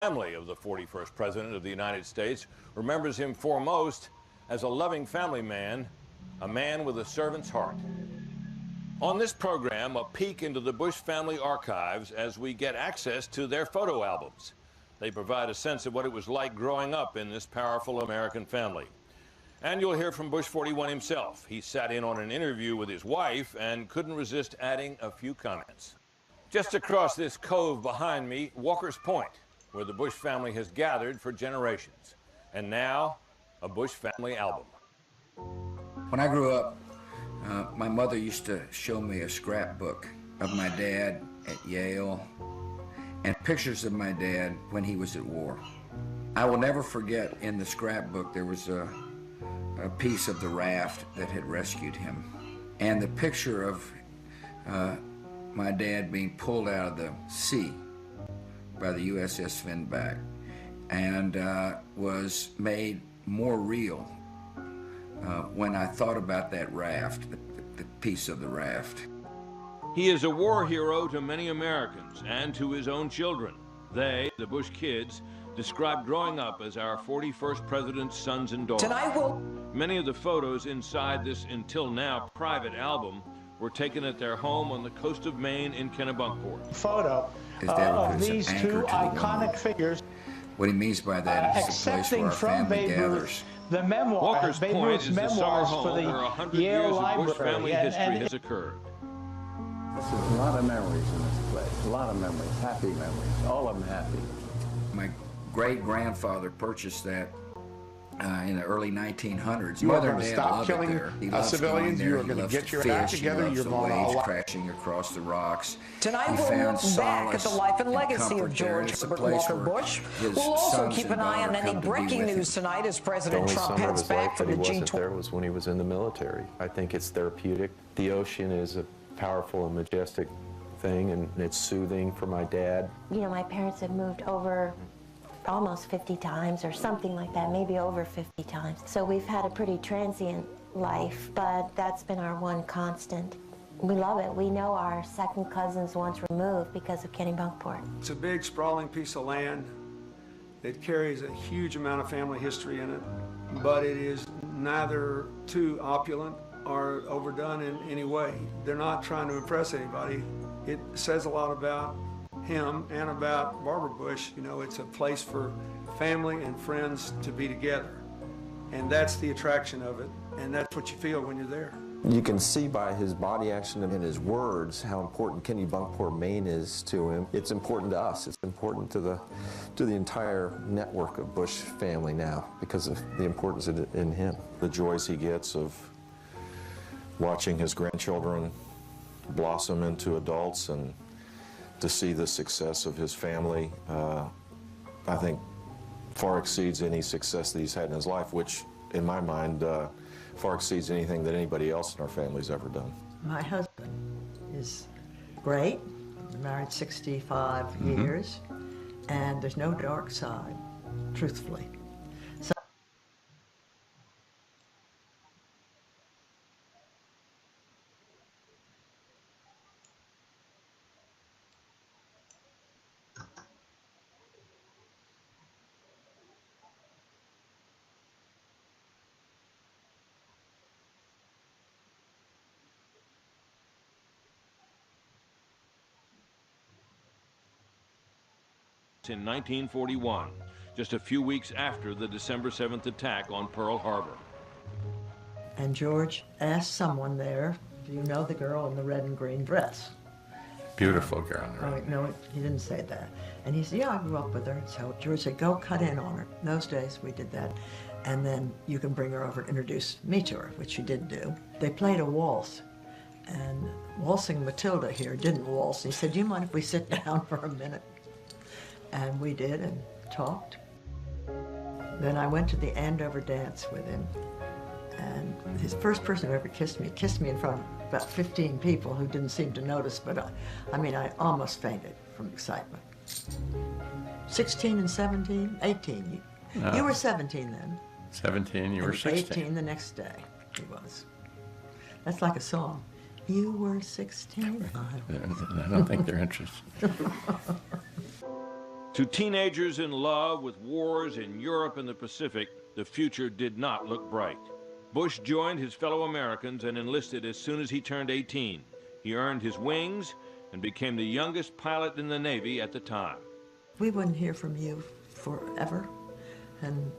Family of the 41st President of the United States remembers him foremost as a loving family man, a man with a servant's heart. On this program, a peek into the Bush family archives as we get access to their photo albums. They provide a sense of what it was like growing up in this powerful American family. And you'll hear from Bush 41 himself. He sat in on an interview with his wife and couldn't resist adding a few comments. Just across this cove behind me, Walker's Point, where the Bush family has gathered for generations. And now, a Bush family album. When I grew up, my mother used to show me a scrapbook of my dad at Yale and pictures of my dad when he was at war. I will never forget, in the scrapbook there was a piece of the raft that had rescued him, and the picture of my dad being pulled out of the sea by the USS Finback, and was made more real when I thought about that raft, the piece of the raft. He is a war hero to many Americans and to his own children. They, the Bush kids, describe growing up as our 41st president's sons and daughters. Many of the photos inside this until now private album were taken at their home on the coast of Maine in Kennebunkport. Photo of these two iconic figures. What he means by that is it's a place where our family gathers. The memoir, Walker's Babe Point Ruth's is the summer memoirs home for the where 100 Yale years of Library. Bush family history has occurred. There's a lot of memories in this place, a lot of memories, happy memories, all of them happy. My great-grandfather purchased that in the early 1900s. You are Mother going to and Dad stop loved killing it there. He loves civilians. going You there. are going He to loves get your fish. act He together. loves You're the going waves to crashing across the rocks. Tonight He we'll found look back at the life and solace legacy and of comfort there. George It's a Herbert place Walker where Bush. his We'll also sons keep and an eye on daughter any come to be breaking with news him. tonight as The President only Trump summer of heads his back life from that the he wasn't G20. there was when he was in the military. I think it's therapeutic. The ocean is a powerful and majestic thing, and it's soothing for my dad. You know, my parents have moved over almost 50 times or something like that, maybe over 50 times. So we've had a pretty transient life, but that's been our one constant. We love it. We know our second cousins once removed because of Kennebunkport. It's a big, sprawling piece of land that carries a huge amount of family history in it, but it is neither too opulent or overdone in any way. They're not trying to impress anybody. It says a lot about him and about Barbara Bush. You know, it's a place for family and friends to be together. And that's the attraction of it, and that's what you feel when you're there. You can see by his body action and his words how important Kennebunkport, Maine is to him. It's important to us. It's important to the entire network of Bush family now because of the importance of it in him. The joys he gets of watching his grandchildren blossom into adults and to see the success of his family, I think far exceeds any success that he's had in his life, which in my mind far exceeds anything that anybody else in our family's ever done. My husband is great. We're married 65 years, and there's no dark side, truthfully. So in 1941, just a few weeks after the December 7th attack on Pearl Harbor. And George asked someone there, do you know the girl in the red and green dress? Beautiful girl. No, he didn't say that. And he said, yeah, I grew up with her. So George said, go cut in on her. In those days, we did that. And then you can bring her over and introduce me to her, which she did do. They played a waltz. And waltzing Matilda here didn't waltz. He said, do you mind if we sit down for a minute? And we did and talked. Then I went to the Andover dance with him. And his first person who ever kissed me in front of about 15 people who didn't seem to notice, but I almost fainted from excitement. 16 and 17, 18. You were 17 then. 17, you were 16. 18 the next day, he was. That's like a song. You were 16. I don't think they're interested. To teenagers in love with wars in Europe and the Pacific, the future did not look bright. Bush joined his fellow Americans and enlisted as soon as he turned 18. He earned his wings and became the youngest pilot in the Navy at the time. We wouldn't hear from you forever. And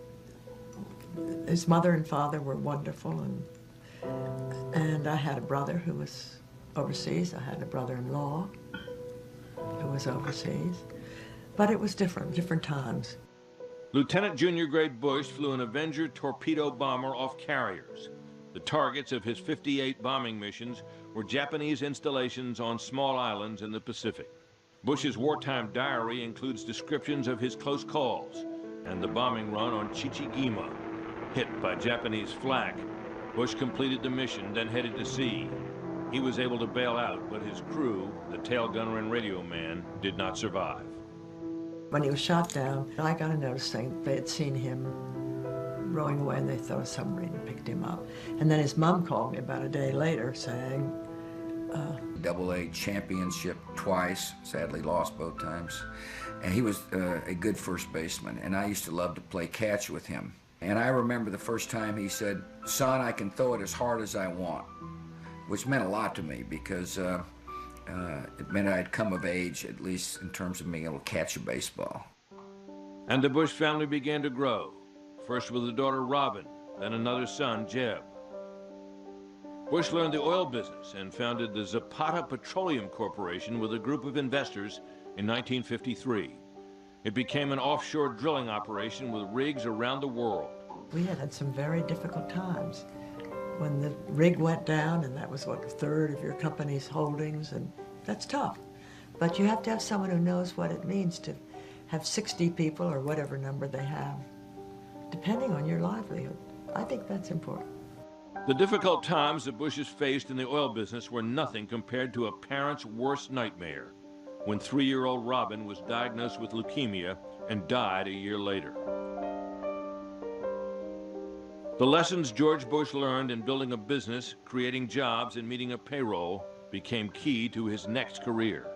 his mother and father were wonderful. And I had a brother who was overseas. I had a brother-in-law who was overseas. But it was different times. Lieutenant Junior Grade Bush flew an Avenger torpedo bomber off carriers. The targets of his 58 bombing missions were Japanese installations on small islands in the Pacific. Bush's wartime diary includes descriptions of his close calls and the bombing run on Chichigima. Hit by Japanese flak, Bush completed the mission, then headed to sea. He was able to bail out, but his crew, the tail gunner and radio man, did not survive. When he was shot down, I got a notice saying they had seen him rowing away and they thought a submarine and picked him up. And then his mom called me about a day later saying, AA championship twice, sadly lost both times. And he was a good first baseman, and I used to love to play catch with him. And I remember the first time he said, "Son, I can throw it as hard as I want," which meant a lot to me because it meant I'd come of age, at least in terms of being able to catch a baseball. And the Bush family began to grow, first with a daughter, Robin, then another son, Jeb. Bush learned the oil business and founded the Zapata Petroleum Corporation with a group of investors in 1953. It became an offshore drilling operation with rigs around the world. We had some very difficult times. When the rig went down, and that was, what, a third of your company's holdings, and that's tough. But you have to have someone who knows what it means to have 60 people, or whatever number they have, depending on your livelihood. I think that's important. The difficult times the Bushes faced in the oil business were nothing compared to a parent's worst nightmare, when 3-year-old Robin was diagnosed with leukemia and died a year later. The lessons George Bush learned in building a business, creating jobs, and meeting a payroll became key to his next career.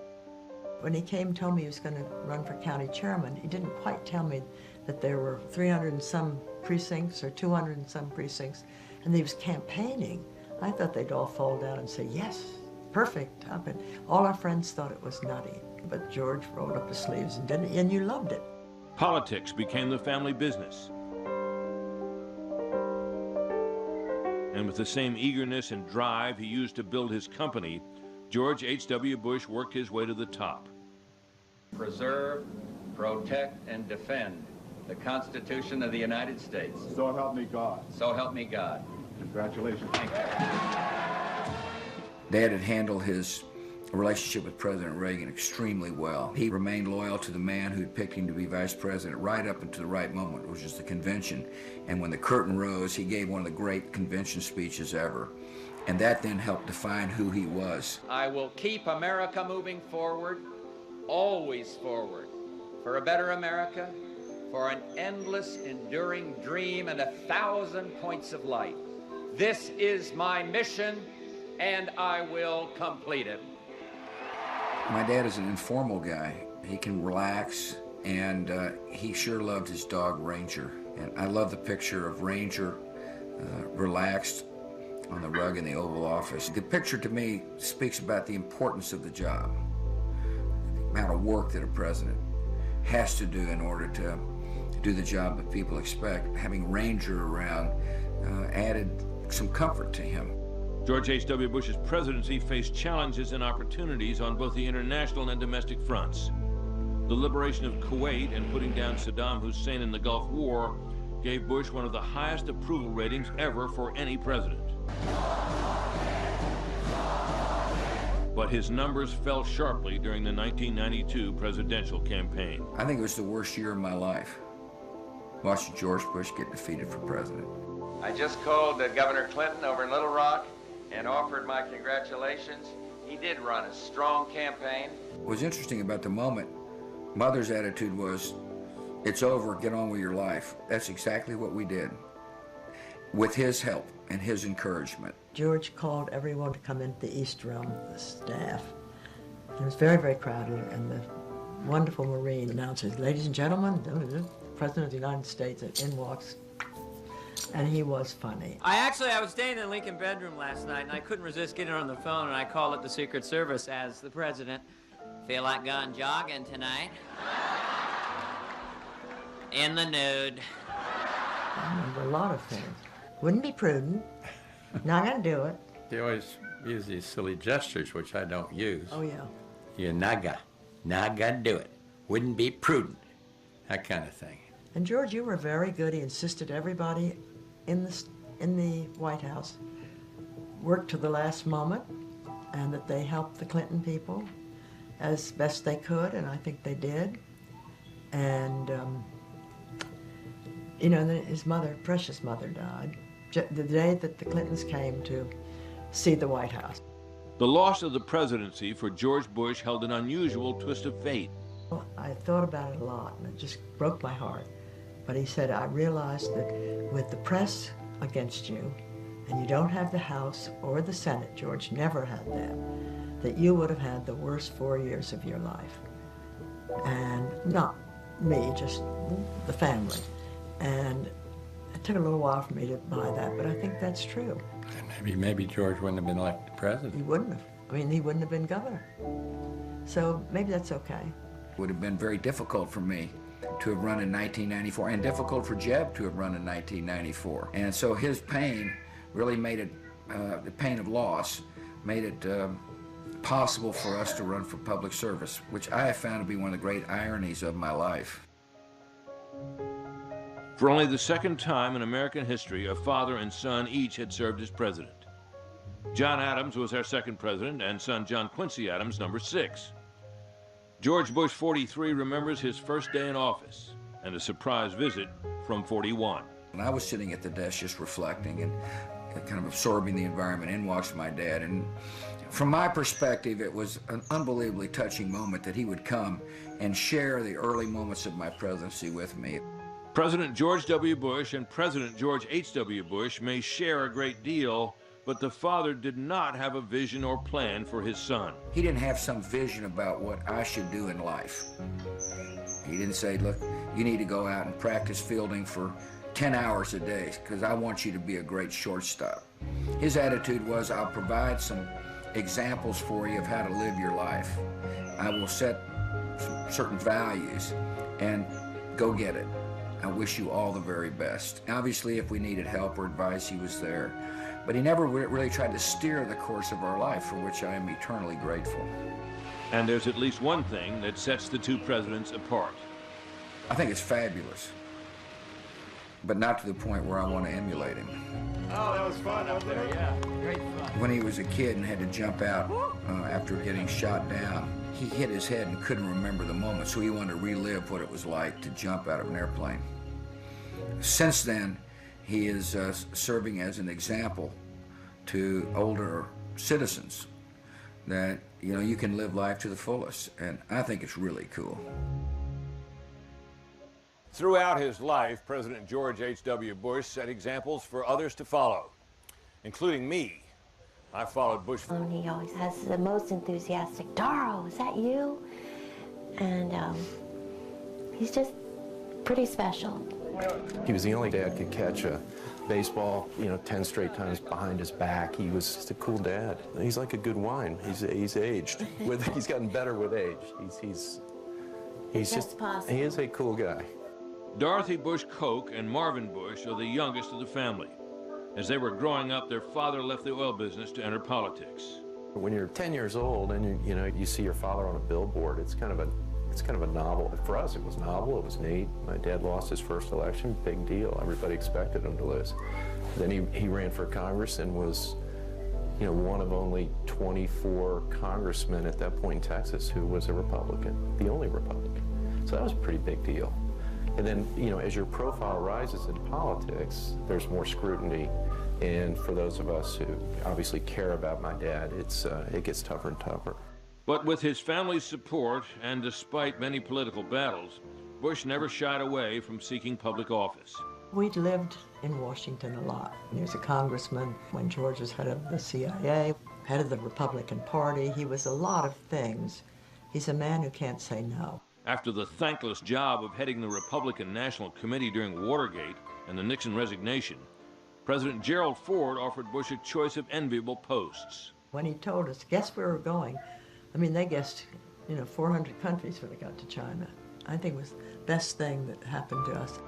When he came and told me he was going to run for county chairman, he didn't quite tell me that there were 300 and some precincts or 200 and some precincts, and that he was campaigning. I thought they'd all fall down and say, yes, perfect. And all our friends thought it was nutty. But George rolled up his sleeves and did it, and you loved it. Politics became the family business. And with the same eagerness and drive he used to build his company, George H.W. Bush worked his way to the top. Preserve, protect, and defend the Constitution of the United States. So help me God. So help me God. Congratulations. Thank you. Dad had handled his relationship with President Reagan extremely well. He remained loyal to the man who'd picked him to be vice president right up until the right moment, which was the convention. And when the curtain rose, he gave one of the great convention speeches ever. And that then helped define who he was. I will keep America moving forward, always forward, for a better America, for an endless, enduring dream and 1,000 points of light. This is my mission, and I will complete it. My dad is an informal guy. He can relax, and he sure loved his dog, Ranger. And I love the picture of Ranger relaxed on the rug in the Oval Office. The picture, to me, speaks about the importance of the job, the amount of work that a president has to do in order to do the job that people expect. Having Ranger around added some comfort to him. George H.W. Bush's presidency faced challenges and opportunities on both the international and domestic fronts. The liberation of Kuwait and putting down Saddam Hussein in the Gulf War gave Bush one of the highest approval ratings ever for any president. But his numbers fell sharply during the 1992 presidential campaign. I think it was the worst year of my life, watching George Bush get defeated for president. I just called Governor Clinton over in Little Rock and offered my congratulations. He did run a strong campaign. What was interesting about the moment, Mother's attitude was, it's over, get on with your life. That's exactly what we did, with his help and his encouragement. George called everyone to come into the East Room, the staff. It was very, very crowded, and the wonderful Marine announces, "Ladies and gentlemen, the President of the United States," and in walks, and he was funny. I was staying in the Lincoln bedroom last night, and I couldn't resist getting on the phone, and I called up the Secret Service as the President. "Feel like going jogging tonight?" "In the nude." I remember a lot of things. Wouldn't be prudent. Not gonna do it. They always use these silly gestures, which I don't use. Oh, yeah. You're not gonna do it. Wouldn't be prudent. That kind of thing. And George, you were very good. He insisted everybody in the White House worked to the last moment, and that they helped the Clinton people as best they could, and I think they did. And you know, then his mother, precious mother, died the day that the Clintons came to see the White House. The loss of the presidency for George Bush held an unusual twist of fate. Well, I thought about it a lot, and it just broke my heart. But he said, "I realized that with the press against you, and you don't have the House or the Senate," George never had that you would have had the worst 4 years of your life. And not me, just the family. And it took a little while for me to buy that, but I think that's true. Maybe George wouldn't have been elected president. He wouldn't have. I mean, he wouldn't have been governor. So maybe that's okay. It would have been very difficult for me to have run in 1994, and difficult for Jeb to have run in 1994. And so his pain really made it, the pain of loss, made it possible for us to run for public service, which I have found to be one of the great ironies of my life. For only the second time in American history, a father and son each had served as president. John Adams was our second president, and son John Quincy Adams, number 6. George Bush, 43, remembers his first day in office and a surprise visit from 41. And I was sitting at the desk just reflecting and kind of absorbing the environment. In walks my dad, and from my perspective, it was an unbelievably touching moment that he would come and share the early moments of my presidency with me. President George W. Bush and President George H.W. Bush may share a great deal, but the father did not have a vision or plan for his son. He didn't have some vision about what I should do in life. He didn't say, "Look, you need to go out and practice fielding for 10 hours a day because I want you to be a great shortstop." His attitude was, "I'll provide some examples for you of how to live your life. I will set certain values and go get it. I wish you all the very best." Obviously, if we needed help or advice, he was there. But he never really tried to steer the course of our life, for which I am eternally grateful. And there's at least one thing that sets the two presidents apart. I think it's fabulous, but not to the point where I want to emulate him. Oh, that was fun up there, yeah. Great fun. When he was a kid and had to jump out after getting shot down, he hit his head and couldn't remember the moment, so he wanted to relive what it was like to jump out of an airplane. Since then, he is serving as an example to older citizens that, you know, you can live life to the fullest, and I think it's really cool. Throughout his life, President George H.W. Bush set examples for others to follow, including me. I followed Bush. And he always has the most enthusiastic, "Daro, is that you?" And he's just pretty special. He was the only dad could catch a baseball, 10 straight times behind his back. He was just a cool dad. He's like a good wine. He's aged. He's gotten better with age. He is a cool guy. Dorothy Bush Koch and Marvin Bush are the youngest of the family. As they were growing up, their father left the oil business to enter politics. When you're 10 years old and you see your father on a billboard, it's kind of a novel. For us, it was novel. It was neat. My dad lost his first election. Big deal. Everybody expected him to lose. Then he ran for Congress and was, one of only 24 congressmen at that point in Texas who was a Republican, the only Republican. So that was a pretty big deal. And then, as your profile rises in politics, there's more scrutiny. And for those of us who obviously care about my dad, it gets tougher and tougher. But with his family's support, and despite many political battles, Bush never shied away from seeking public office. We'd lived in Washington a lot. He was a congressman when George was head of the CIA, head of the Republican Party. He was a lot of things. He's a man who can't say no. After the thankless job of heading the Republican National Committee during Watergate and the Nixon resignation, President Gerald Ford offered Bush a choice of enviable posts. When he told us, guess where we're going, I mean, they guessed, 400 countries when they got to China. I think it was the best thing that happened to us.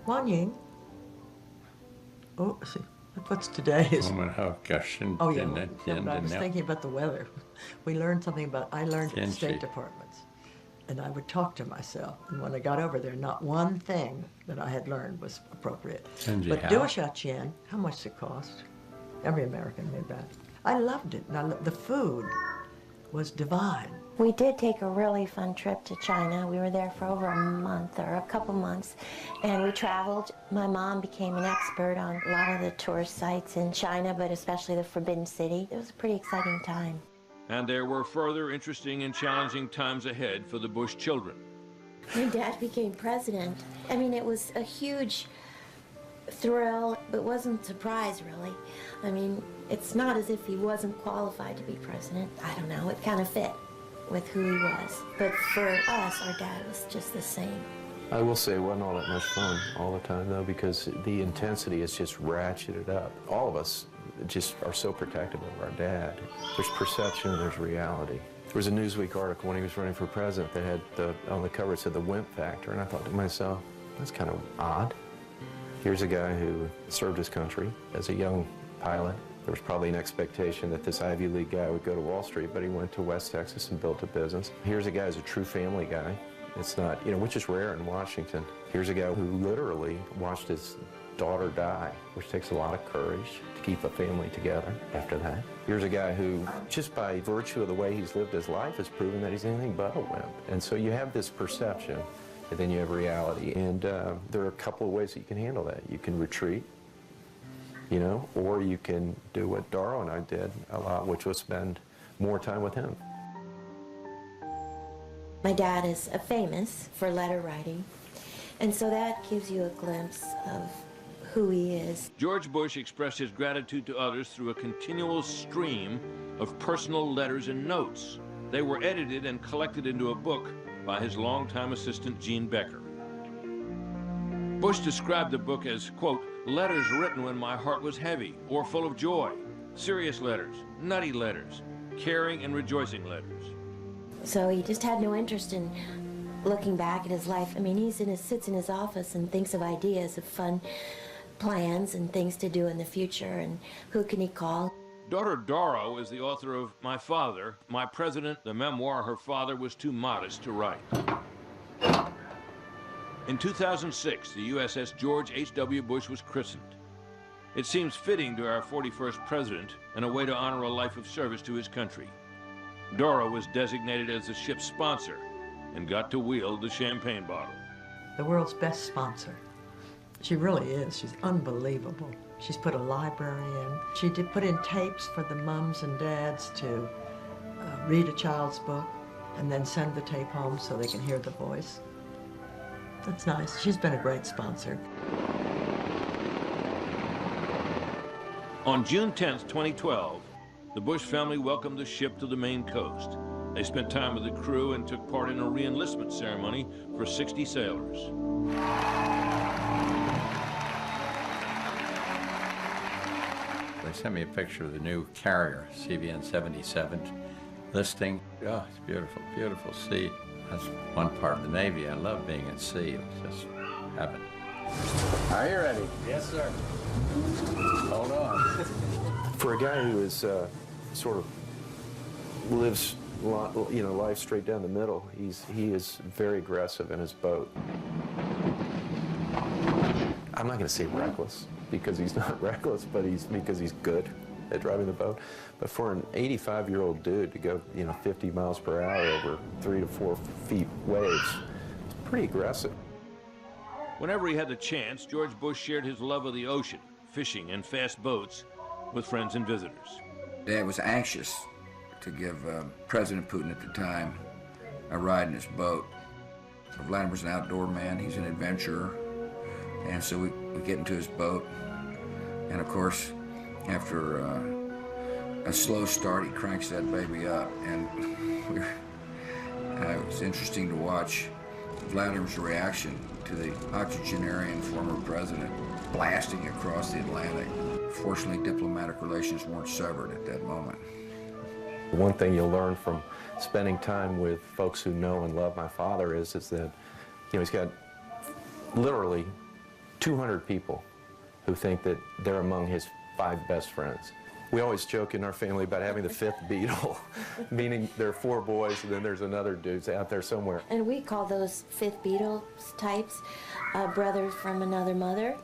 Wan Ying. Oh, see, what's today? Oh gosh. Oh, yeah, but I was thinking about the weather. We learned something about, I learned at the State Departments. And I would talk to myself. And when I got over there, not one thing that I had learned was appropriate. But do a Xiaqian, how much does it cost? Every American knew that. I loved it. Now, the food was divine. We did take a really fun trip to China. We were there for over a month or a couple months, and we traveled. My mom became an expert on a lot of the tourist sites in China, but especially the Forbidden City. It was a pretty exciting time. And there were further interesting and challenging times ahead for the Bush children. When Dad became president, I mean, it was a huge thrill. It wasn't a surprise, really. I mean, it's not as if he wasn't qualified to be president. I don't know, it kind of fit with who he was. But for us, our dad was just the same. I will say it wasn't all that much fun all the time, though, because the intensity is just ratcheted up. All of us just are so protective of our dad. There's perception and there's reality. There was a Newsweek article when he was running for president that had on the cover it said the wimp factor, and I thought to myself, that's kind of odd. Here's a guy who served his country as a young pilot. There was probably an expectation that this Ivy League guy would go to Wall Street, but he went to West Texas and built a business. Here's a guy who's a true family guy. It's not, which is rare in Washington. Here's a guy who literally watched his daughter die, which takes a lot of courage to keep a family together after that. Here's a guy who, just by virtue of the way he's lived his life, has proven that he's anything but a wimp. And so you have this perception, and then you have reality. And there are a couple of ways that you can handle that. You can retreat, or you can do what Doro and I did a lot, which was spend more time with him. My dad is famous for letter writing, and so that gives you a glimpse of who he is. George Bush expressed his gratitude to others through a continual stream of personal letters and notes. They were edited and collected into a book by his longtime assistant, Gene Becker. Bush described the book as, quote, letters written when my heart was heavy or full of joy, serious letters, nutty letters, caring and rejoicing letters. So he just had no interest in looking back at his life. I mean, he sits in his office and thinks of ideas of fun plans and things to do in the future, and who can he call? Daughter Doro is the author of My Father, My President, the memoir her father was too modest to write. In 2006, the USS George H.W. Bush was christened. It seems fitting to our 41st president and a way to honor a life of service to his country. Doro was designated as the ship's sponsor and got to wield the champagne bottle. The world's best sponsor. She really is. She's unbelievable. She's put a library in. She did put in tapes for the mums and dads to read a child's book and then send the tape home so they can hear the voice. That's nice. She's been a great sponsor. On June 10th, 2012, the Bush family welcomed the ship to the Maine coast. They spent time with the crew and took part in a re-enlistment ceremony for 60 sailors. They sent me a picture of the new carrier, CVN 77, listing. Oh, it's beautiful, beautiful sea. That's one part of the Navy. I love being at sea. It's just heaven. Are you ready? Yes, sir. Hold on. For a guy who is sort of lives, life straight down the middle, he is very aggressive in his boat. I'm not going to say reckless, because he's not reckless, but because he's good at driving the boat. But for an 85-year-old dude to go, 50 miles per hour over 3 to 4 feet waves, it's pretty aggressive. Whenever he had the chance, George Bush shared his love of the ocean, fishing, and fast boats with friends and visitors. Dad was anxious to give President Putin at the time a ride in his boat. Vladimir's an outdoor man, he's an adventurer, and so we get into his boat, and of course After a slow start, he cranks that baby up, and it was interesting to watch Vladimir's reaction to the octogenarian former president blasting across the Atlantic. Fortunately, diplomatic relations weren't severed at that moment. One thing you'll learn from spending time with folks who know and love my father is that, he's got literally 200 people who think that they're among his 5 best friends. We always joke in our family about having the 5th Beatle, meaning there are 4 boys and then there's another dude out there somewhere. And we call those 5th Beatles types brothers from another mother.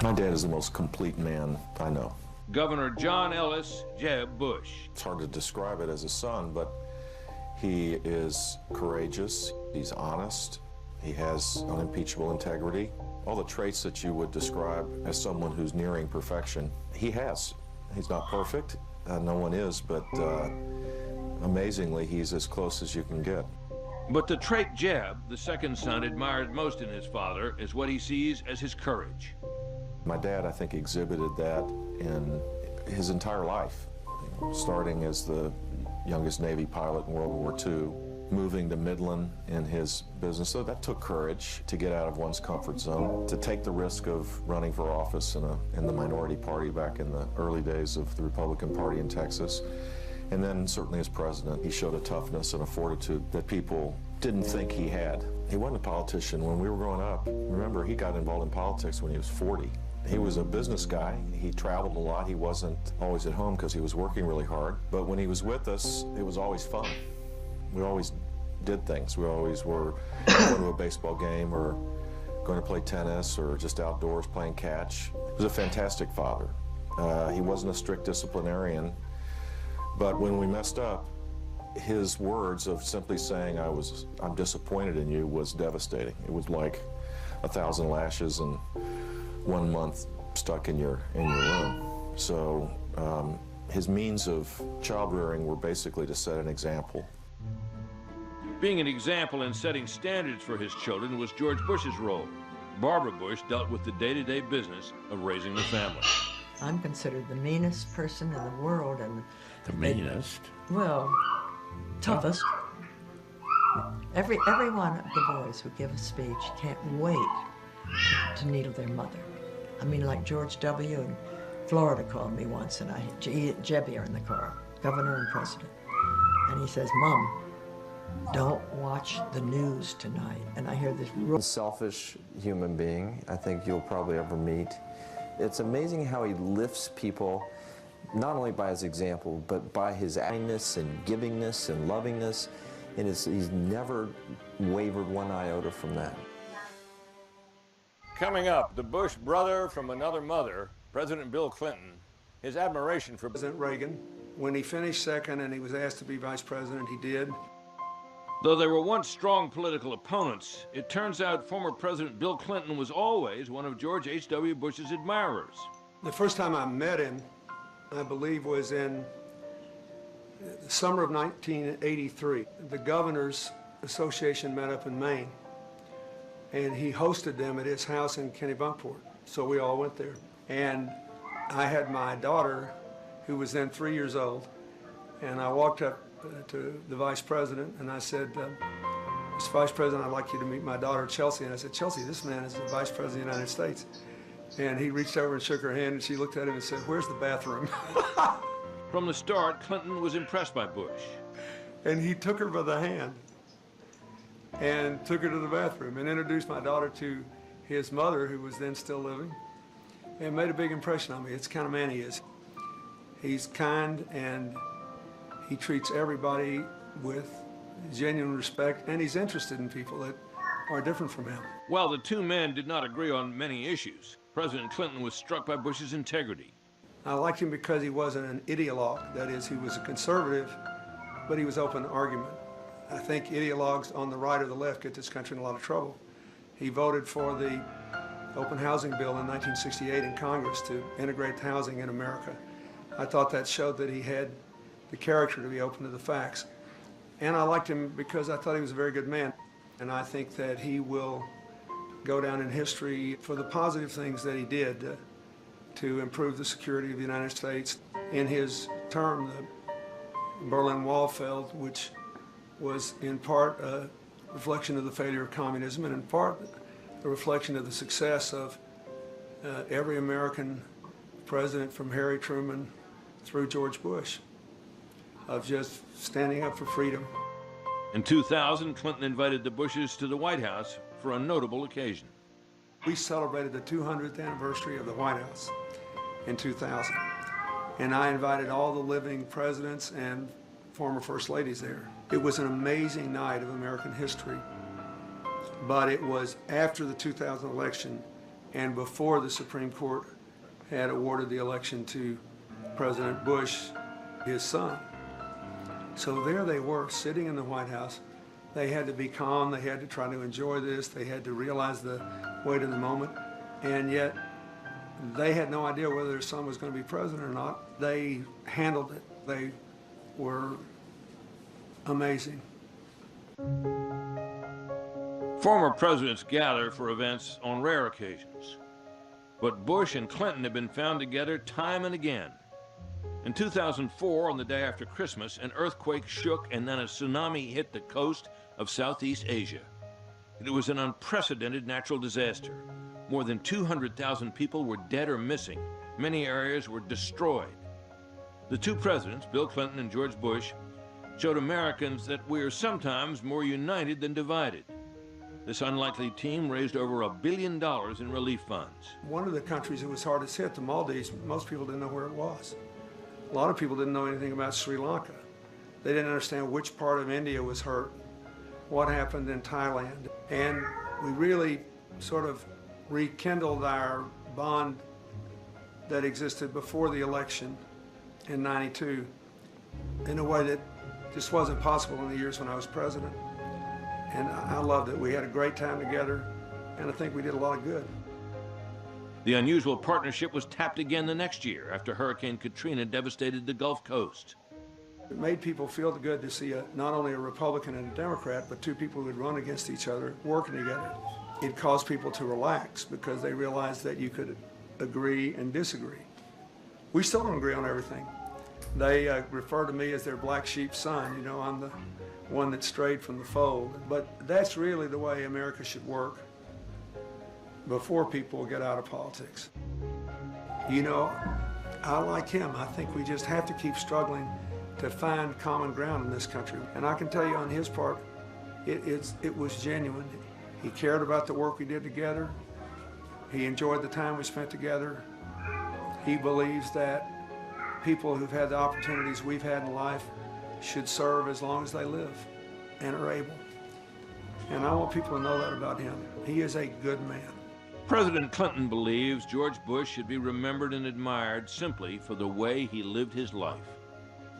My dad is the most complete man I know. Governor John Ellis Jeb Bush. It's hard to describe it as a son, but he is courageous, he's honest, he has unimpeachable integrity. All the traits that you would describe as someone who's nearing perfection, he has. He's not perfect, no one is, but amazingly, he's as close as you can get. But the trait Jeb, the second son, admires most in his father is what he sees as his courage. My dad, I think, exhibited that in his entire life, starting as the youngest Navy pilot in World War II, moving to Midland in his business. So that took courage to get out of one's comfort zone, to take the risk of running for office in the minority party back in the early days of the Republican Party in Texas. And then certainly as president, he showed a toughness and a fortitude that people didn't think he had. He wasn't a politician when we were growing up. Remember, he got involved in politics when he was 40. He was a business guy. He traveled a lot. He wasn't always at home because he was working really hard. But when he was with us, it was always fun. We always did things. We always were going to a baseball game or going to play tennis or just outdoors playing catch. He was a fantastic father. He wasn't a strict disciplinarian, but when we messed up, his words of simply saying, I'm disappointed in you, was devastating. It was like 1,000 lashes and 1 month stuck in your room. So his means of child rearing were basically to set an example. Being an example and setting standards for his children was George Bush's role. Barbara Bush dealt with the day-to-day business of raising the family. I'm considered the meanest person in the world, and the meanest? Well, toughest. Every one of the boys who give a speech can't wait to needle their mother. I mean, like George W. in Florida called me once, and Jebby are in the car, governor and president. And he says, Mom, don't watch the news tonight. And I hear this real selfish human being I think you'll probably ever meet. It's amazing how he lifts people, not only by his example, but by his kindness and givingness and lovingness. And he's never wavered one iota from that. Coming up, the Bush brother from another mother, President Bill Clinton, his admiration for President Reagan. When he finished second and he was asked to be vice president, he did. Though they were once strong political opponents, it turns out former President Bill Clinton was always one of George H.W. Bush's admirers. The first time I met him, I believe, was in the summer of 1983. The Governors Association met up in Maine, and he hosted them at his house in Kennebunkport. So we all went there. And I had my daughter, who was then 3 years old, and I walked up to the vice president, and I said, Mr. Vice President, I'd like you to meet my daughter, Chelsea. And I said, Chelsea, this man is the Vice President of the United States. And he reached over and shook her hand, and she looked at him and said, where's the bathroom? From the start, Clinton was impressed by Bush. And he took her by the hand and took her to the bathroom and introduced my daughter to his mother, who was then still living, and made a big impression on me. It's the kind of man he is. He's kind, and he treats everybody with genuine respect, and he's interested in people that are different from him. While the two men did not agree on many issues, President Clinton was struck by Bush's integrity. I liked him because he wasn't an ideologue. That is, he was a conservative, but he was open to argument. I think ideologues on the right or the left get this country in a lot of trouble. He voted for the open housing bill in 1968 in Congress to integrate housing in America. I thought that showed that he had the character to be open to the facts. And I liked him because I thought he was a very good man. And I think that he will go down in history for the positive things that he did to improve the security of the United States. In his term, the Berlin Wall fell, which was in part a reflection of the failure of communism and in part a reflection of the success of every American president from Harry Truman through George Bush, of just standing up for freedom. In 2000, Clinton invited the Bushes to the White House for a notable occasion. We celebrated the 200th anniversary of the White House in 2000, and I invited all the living presidents and former first ladies there. It was an amazing night of American history, but it was after the 2000 election and before the Supreme Court had awarded the election to President Bush, his son. So there they were, sitting in the White House. They had to be calm, they had to try to enjoy this, they had to realize the weight of the moment, and yet they had no idea whether their son was going to be president or not. They handled it. They were amazing. Former presidents gather for events on rare occasions, but Bush and Clinton have been found together time and again. In 2004, on the day after Christmas, an earthquake shook and then a tsunami hit the coast of Southeast Asia. It was an unprecedented natural disaster. More than 200,000 people were dead or missing. Many areas were destroyed. The two presidents, Bill Clinton and George Bush, showed Americans that we are sometimes more united than divided. This unlikely team raised over $1 billion in relief funds. One of the countries that was hardest hit, the Maldives, most people didn't know where it was. A lot of people didn't know anything about Sri Lanka. They didn't understand which part of India was hurt, what happened in Thailand. And we really sort of rekindled our bond that existed before the election in '92 in a way that just wasn't possible in the years when I was president. And I loved it. We had a great time together, and I think we did a lot of good. The unusual partnership was tapped again the next year after Hurricane Katrina devastated the Gulf Coast. It made people feel good to see not only a Republican and a Democrat, but two people who would run against each other working together. It caused people to relax because they realized that you could agree and disagree. We still don't agree on everything. They refer to me as their black sheep son. You know, I'm the one that strayed from the fold. But that's really the way America should work before people get out of politics. You know, I like him. I think we just have to keep struggling to find common ground in this country. And I can tell you on his part, it was genuine. He cared about the work we did together. He enjoyed the time we spent together. He believes that people who've had the opportunities we've had in life should serve as long as they live and are able. And I want people to know that about him. He is a good man. President Clinton believes George Bush should be remembered and admired simply for the way he lived his life.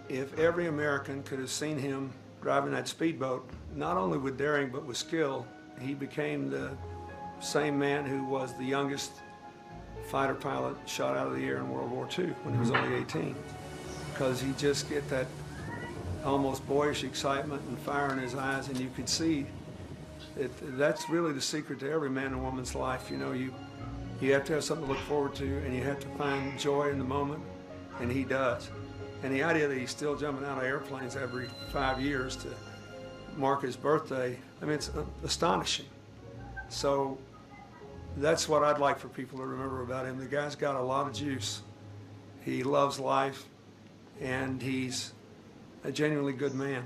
If every American could have seen him driving that speedboat, not only with daring but with skill, he became the same man who was the youngest fighter pilot shot out of the air in World War II when he was only 18. Because he just get that almost boyish excitement and fire in his eyes, and you could see that's really the secret to every man and woman's life. You know, you have to have something to look forward to, and you have to find joy in the moment, and he does. And the idea that he's still jumping out of airplanes every 5 years to mark his birthday, I mean, it's astonishing. So that's what I'd like for people to remember about him. The guy's got a lot of juice. He loves life, and he's a genuinely good man.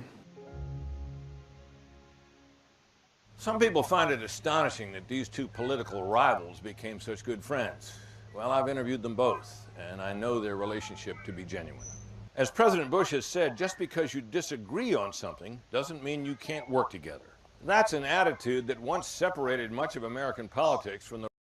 Some people find it astonishing that these two political rivals became such good friends. Well, I've interviewed them both, and I know their relationship to be genuine. As President Bush has said, just because you disagree on something doesn't mean you can't work together. That's an attitude that once separated much of American politics from the